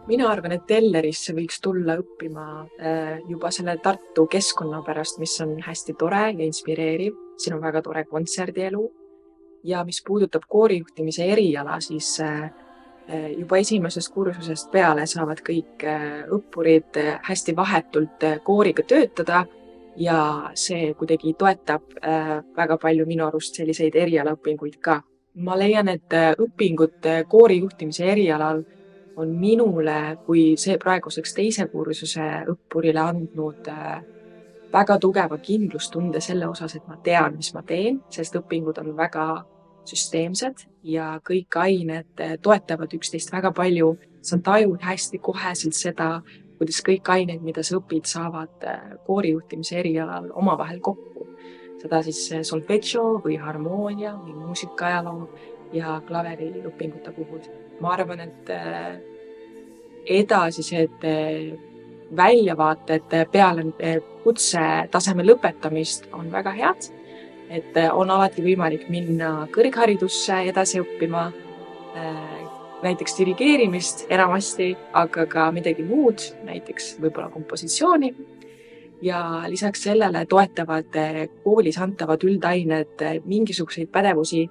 Mina arvan, et Ellerisse võiks tulla õppima juba selle Tartu keskkonna pärast, mis on hästi tore ja inspireeriv. Siin on väga tore kontserdielu. Ja mis puudutab koorijuhtimise eriala, siis juba esimesest kursusest peale saavad kõik õppurid hästi vahetult kooriga töötada ja see kuidagi toetab väga palju minu arust selliseid erialaõpinguid ka. Ma leian, et õpingud koorijuhtimise erialal on minule kui see praeguseks teise kursuse õppurile andnud väga tugeva kindlustunde selle osas, et ma tean, mis ma teen, sest õpingud on väga süsteemsed ja kõik ained toetavad üksteist väga palju. Sa tajud hästi koheselt seda, kuidas kõik ained, mida sa õpid, saavad koorijuhtimise erialal omavahel kokku. Seda siis solfeggio või harmoonia või muusikaajaloo ja klaveriõpingute puhul. Ma arvan, et edasised väljavaated peale kutsetaseme lõpetamist on väga head. Et on alati võimalik minna kõrgharidusse edasi õppima, näiteks dirigeerimist enamasti, aga ka midagi muud, näiteks võib-olla kompositsiooni. Ja lisaks sellele toetavad koolis antavad üldained mingisuguseid pädevusi,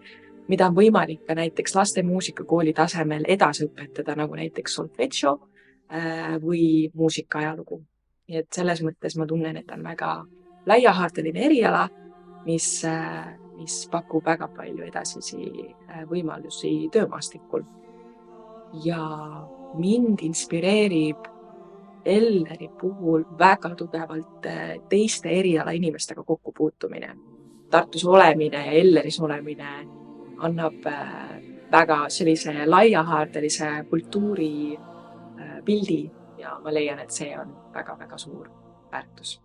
mida on võimalik ka näiteks laste muusikakooli tasemel edasi õpetada, nagu näiteks solfeggio või muusikaajalugu. Nii et selles mõttes ma tunnen, et on väga laiahaardeline eriala, mis pakub väga palju edasisi võimalusi töömaastikul. Ja mind inspireerib Elleri puhul väga tugevalt teiste eriala inimestega kokkupuutumine. Tartus olemine ja Elleris olemine annab väga sellise laiahaardelise kultuuri pildi ja ma leian, et see on väga-väga suur väärtus.